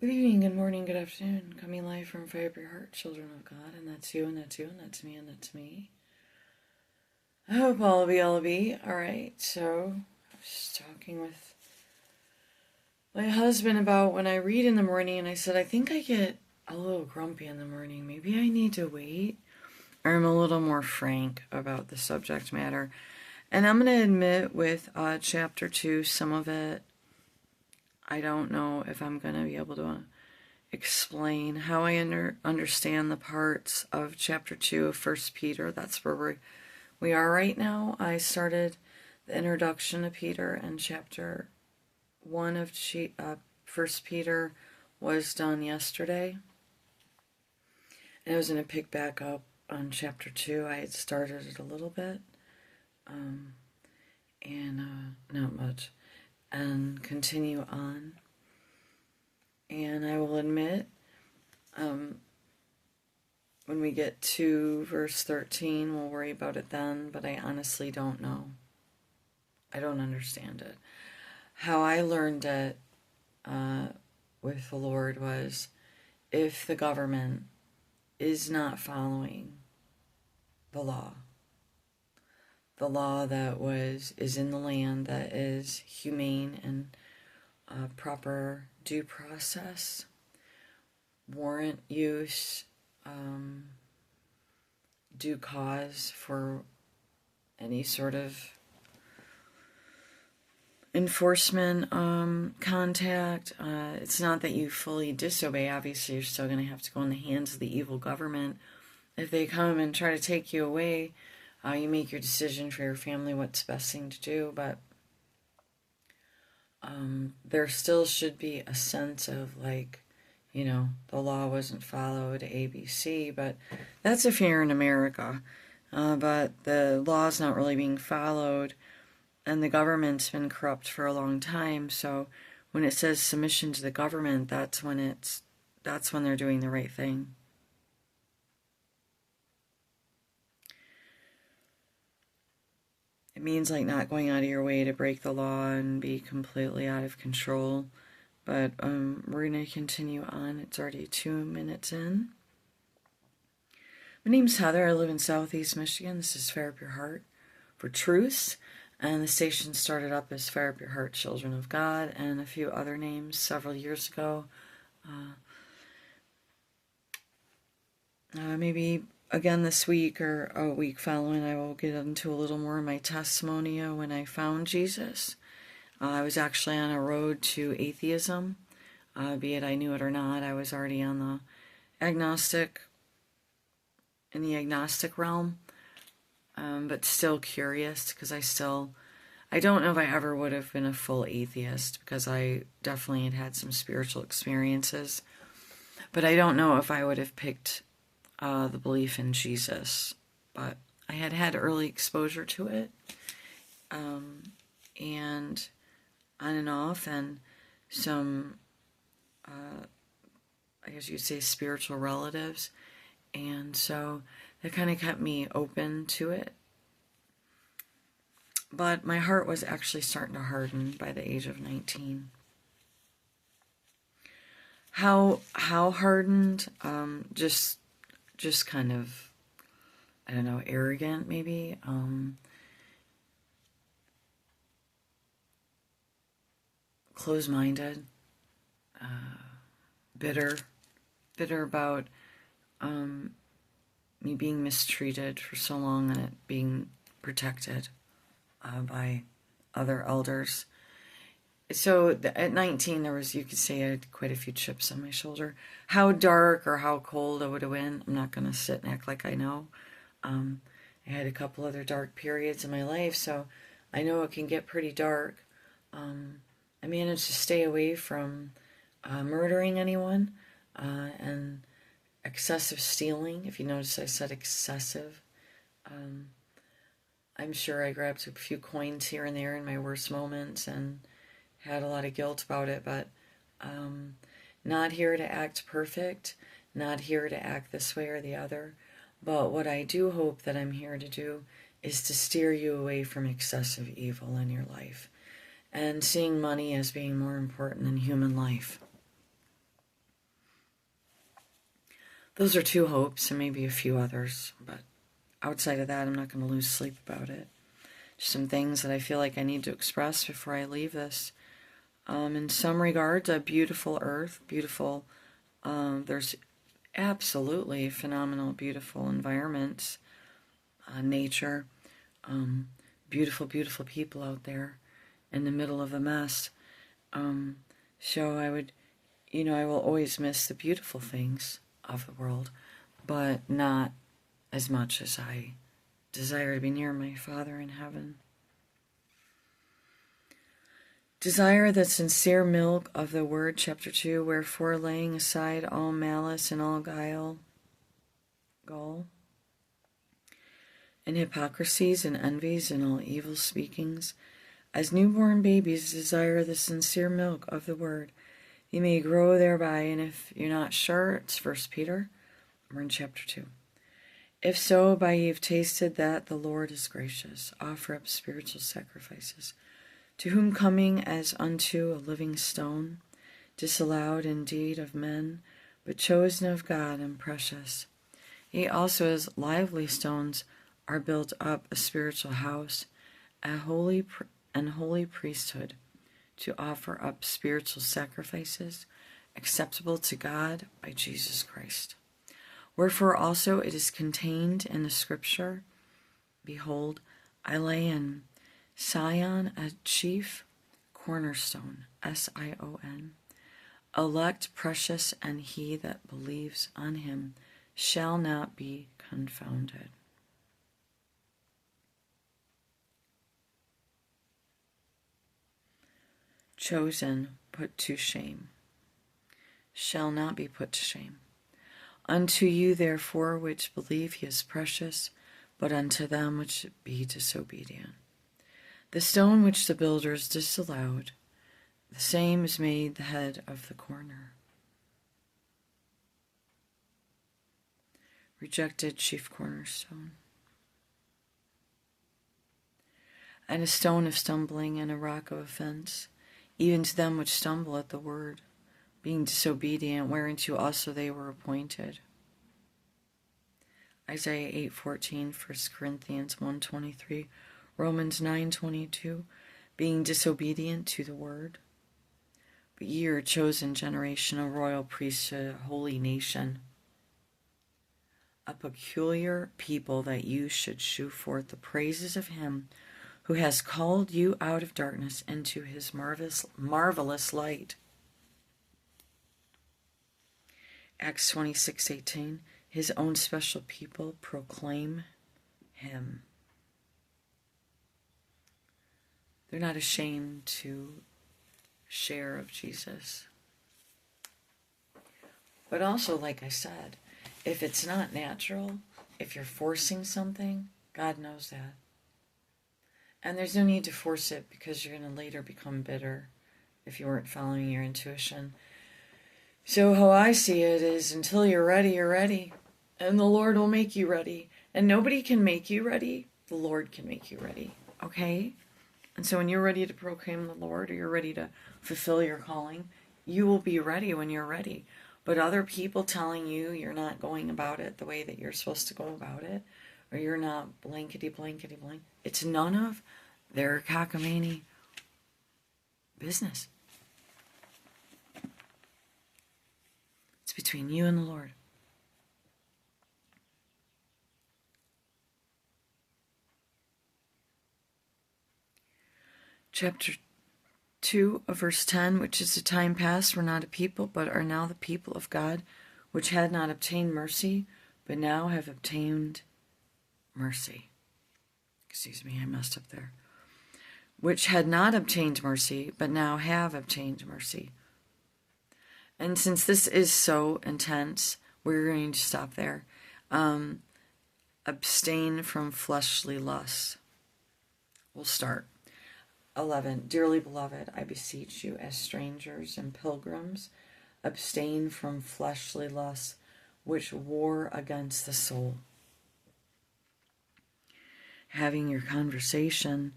Good evening, good morning, good afternoon. Coming live from Fire Up Your Heart, children of God, and that's you, and that's you, and that's me, and that's me. I hope all will be. Alright, so I was talking with my husband about when I read in the morning, and I said, I think I get a little grumpy in the morning. Maybe I need to wait. Or I'm a little more frank about the subject matter. And I'm going to admit with chapter 2, some of it, I don't know if I'm going to be able to explain how I understand the parts of chapter 2 of First Peter. That's where we are right now. I started the introduction to Peter, and chapter 1 of First Peter was done yesterday. And I was going to pick back up on chapter 2. I had started it a little bit, and not much, and continue on. And I will admit, when we get to verse 13, we'll worry about it then, but I honestly don't know. I don't understand it. How I learned it with the Lord was, if the government is not following the law that is in the land, that is humane and proper due process, warrant use, due cause for any sort of enforcement contact. It's not that you fully disobey. Obviously, you're still going to have to go in the hands of the evil government. If they come and try to take you away, you make your decision for your family what's the best thing to do, but there still should be a sense of, like, the law wasn't followed, ABC, but that's if you're in America. But the law's not really being followed, and the government's been corrupt for a long time, so when it says submission to the government, that's when they're doing the right thing. It means, like, not going out of your way to break the law and be completely out of control. But we're going to continue on. It's already 2 minutes in. My name's Heather. I live in Southeast Michigan. This is Fire Up Your Heart for Truth. And the station started up as Fire Up Your Heart, Children of God, and a few other names several years ago. Maybe again this week or a week following, I will get into a little more of my testimony of when I found Jesus. I was actually on a road to atheism, be it I knew it or not. I was already on the agnostic realm, but still curious, because I don't know if I ever would have been a full atheist, because I definitely had some spiritual experiences, but I don't know if I would have picked the belief in Jesus. But I had early exposure to it, and on and off, and some, I guess you'd say, spiritual relatives, and so that kind of kept me open to it. But my heart was actually starting to harden by the age of 19. How hardened? Just kind of, I don't know, arrogant maybe. Closed-minded, bitter about me being mistreated for so long and it being protected by other elders. So at 19, you could say I had quite a few chips on my shoulder. How dark or how cold I would have been, I'm not going to sit and act like I know. I had a couple other dark periods in my life, so I know it can get pretty dark. I managed to stay away from murdering anyone and excessive stealing. If you notice, I said excessive. I'm sure I grabbed a few coins here and there in my worst moments and had a lot of guilt about it, but not here to act perfect, not here to act this way or the other. But what I do hope that I'm here to do is to steer you away from excessive evil in your life and seeing money as being more important than human life. Those are two hopes and maybe a few others, but outside of that, I'm not going to lose sleep about it. Just some things that I feel like I need to express before I leave this. In some regards, a beautiful earth, beautiful, there's absolutely phenomenal, beautiful environments, nature, beautiful, beautiful people out there in the middle of a mess. So I will always miss the beautiful things of the world, but not as much as I desire to be near my Father in heaven. Desire the sincere milk of the word, chapter 2, wherefore laying aside all malice and all gall, and hypocrisies and envies and all evil speakings, as newborn babies desire the sincere milk of the word, you may grow thereby. And if you're not sure, it's 1 Peter, we're in chapter 2. If so, by ye have tasted that the Lord is gracious, offer up spiritual sacrifices, to whom coming as unto a living stone, disallowed indeed of men, but chosen of God and precious. Ye also as lively stones are built up a spiritual house, a holy priesthood, to offer up spiritual sacrifices acceptable to God by Jesus Christ. Wherefore also it is contained in the scripture, behold, I lay in Sion a chief cornerstone, Sion, elect, precious, and he that believes on him shall not be confounded. Chosen, put to shame, shall not be put to shame. Unto you therefore which believe he is precious, but unto them which be disobedient. The stone which the builders disallowed, the same is made the head of the corner. Rejected chief cornerstone. And a stone of stumbling and a rock of offense, even to them which stumble at the word, being disobedient, whereunto also they were appointed. Isaiah 8:14, 1 Corinthians 1:23, Romans 9:22, being disobedient to the word. But ye are a chosen generation, a royal priesthood, a holy nation, a peculiar people, that you should shew forth the praises of him who has called you out of darkness into his marvelous light. Acts 26:18, his own special people proclaim him. They're not ashamed to share of Jesus. But also, like I said, if it's not natural, if you're forcing something, God knows that. And there's no need to force it, because you're going to later become bitter if you weren't following your intuition. So how I see it is, until you're ready, you're ready. And the Lord will make you ready. And nobody can make you ready. The Lord can make you ready. Okay? And so when you're ready to proclaim the Lord, or you're ready to fulfill your calling, you will be ready when you're ready. But other people telling you you're not going about it the way that you're supposed to go about it, or you're not blankety blank, it's none of their cockamamie business. It's between you and the Lord. Chapter 2 of verse 10, which is the time past were not a people, but are now the people of God, which had not obtained mercy, but now have obtained mercy. Excuse me, I messed up there. Which had not obtained mercy, but now have obtained mercy. And since this is so intense, we're going to stop there. Abstain from fleshly lusts. We'll start. 11. Dearly beloved, I beseech you, as strangers and pilgrims, abstain from fleshly lusts, which war against the soul. Having your conversation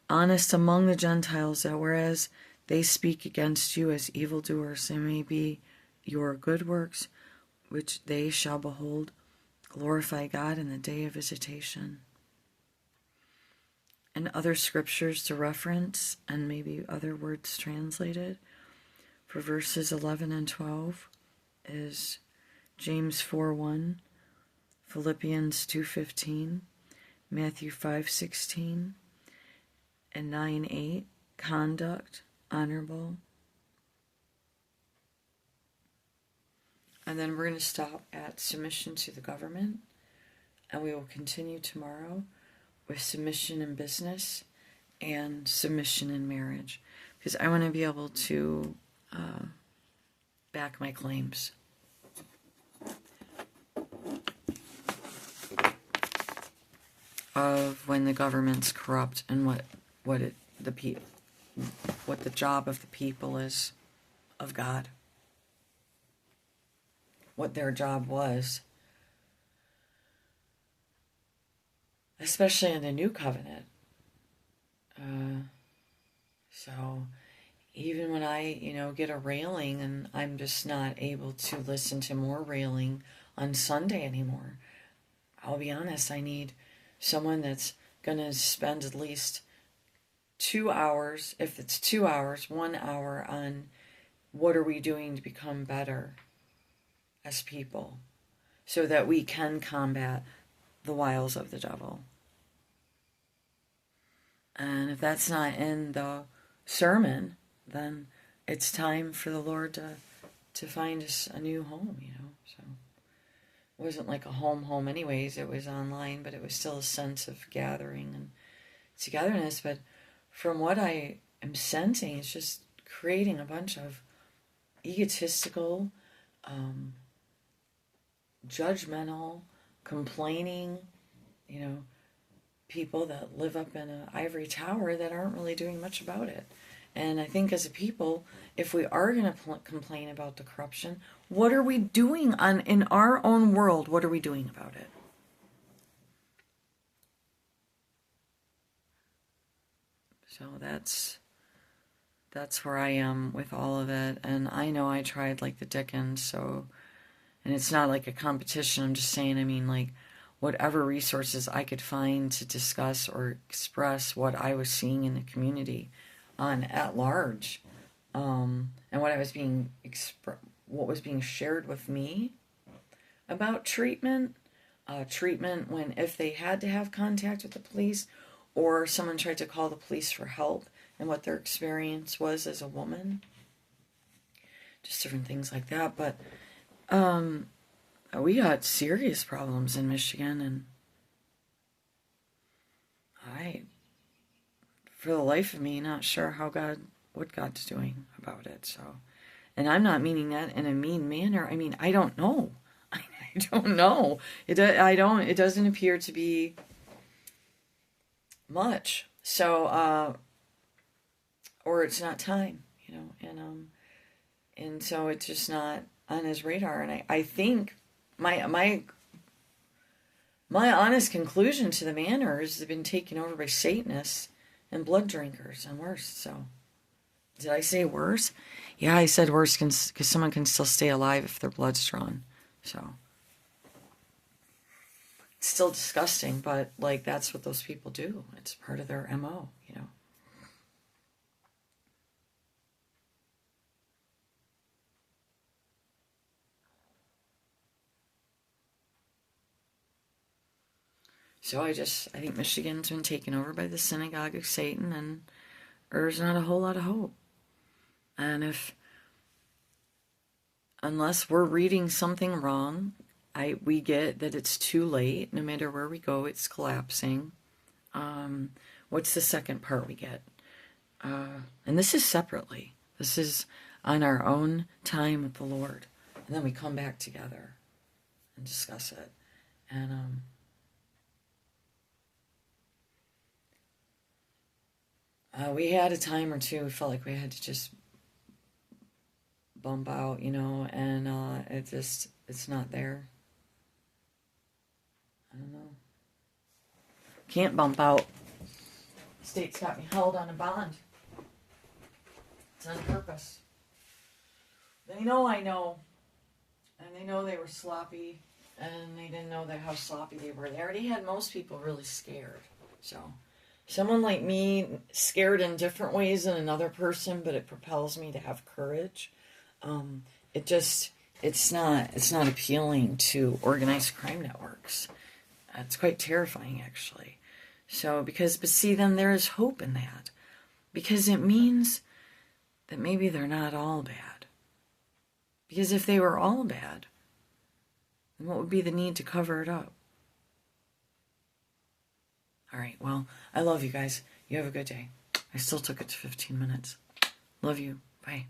honest among the Gentiles, that whereas they speak against you as evildoers, they may be your good works which they shall behold, glorify God in the day of visitation. And other scriptures to reference, and maybe other words translated, for verses 11 and 12 is James 4:1, Philippians 2:15, Matthew 5:16, and 9:8, conduct, honorable. And then we're going to stop at submission to the government, and we will continue tomorrow with submission in business and submission in marriage, because I want to be able to back my claims. Of when the government's corrupt and what the job of the people is of God, what their job was, especially in the new covenant. So even when I, get a railing and I'm just not able to listen to more railing on Sunday anymore, I'll be honest, I need someone that's going to spend at least 2 hours, if it's 2 hours, 1 hour on what are we doing to become better as people so that we can combat the wiles of the devil. And if that's not in the sermon, then it's time for the Lord to find us a new home, so it wasn't like a home anyways. It was online, but it was still a sense of gathering and togetherness. But from what I am sensing, it's just creating a bunch of egotistical, judgmental, complaining, people that live up in an ivory tower that aren't really doing much about it. And I think as a people, if we are going to complain about the corruption, what are we doing in our own world? What are we doing about it? So that's where I am with all of it. And I know I tried like the Dickens, and it's not like a competition. I'm just saying, whatever resources I could find to discuss or express what I was seeing in the community at large, and what was being shared with me about treatment when if they had to have contact with the police or someone tried to call the police for help and what their experience was as a woman, just different things like that. But we got serious problems in Michigan, and for the life of me, not sure what God's doing about it. So, and I'm not meaning that in a mean manner. I don't know. I don't know. It doesn't appear to be much. So, or it's not time, and so it's just not on his radar. And I think my honest conclusion to the manor is they've been taken over by Satanists and blood drinkers and worse. So, did I say worse? Yeah, I said worse because someone can still stay alive if their blood's drawn. So, it's still disgusting, but that's what those people do. It's part of their MO, So I think Michigan's been taken over by the synagogue of Satan, and there's not a whole lot of hope. And unless we're reading something wrong, we get that it's too late. No matter where we go, it's collapsing. What's the second part we get? And this is separately. This is on our own time with the Lord. And then we come back together and discuss it. And we had a time or two, we felt like we had to just bump out, and it's not there. I don't know. Can't bump out. The state's got me held on a bond. It's on purpose. They know I know. And they know they were sloppy, and they didn't know how sloppy they were. They already had most people really scared. So, someone like me, scared in different ways than another person, but it propels me to have courage. It's not appealing to organized crime networks. It's quite terrifying, actually. So, but see, then there is hope in that. Because it means that maybe they're not all bad. Because if they were all bad, then what would be the need to cover it up? All right, well, I love you guys. You have a good day. I still took it to 15 minutes. Love you. Bye.